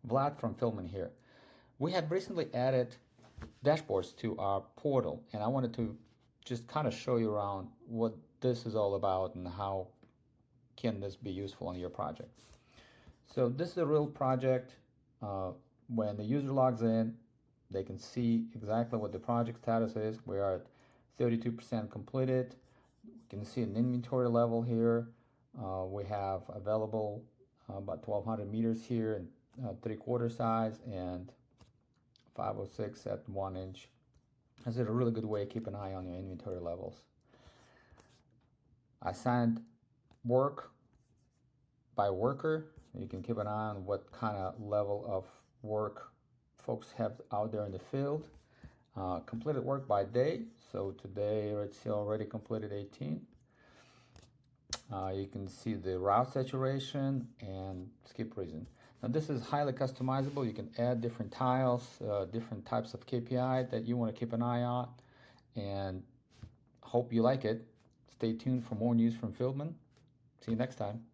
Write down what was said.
Vlad from Fieldman here. We have recently added dashboards to our portal, and I wanted to just kind of show you around what this is all about and how can this be useful on your project. So this is a real project. When the user logs in, they can see exactly what the project status is. We are at 32% completed. We can see an inventory level here. We have available about 1200 meters here and 3/4 size and 506 at 1 inch. This is a really good way to keep an eye on your inventory levels. Assigned work by worker. You can keep an eye on what kind of level of work folks have out there in the field. Completed work by day. So today it's already completed 18. You can see the route saturation and skip reason. Now this is highly customizable. You can add different tiles, different types of KPI that you want to keep an eye on, and hope you like it. Stay tuned for more news from Fieldman. See you next time.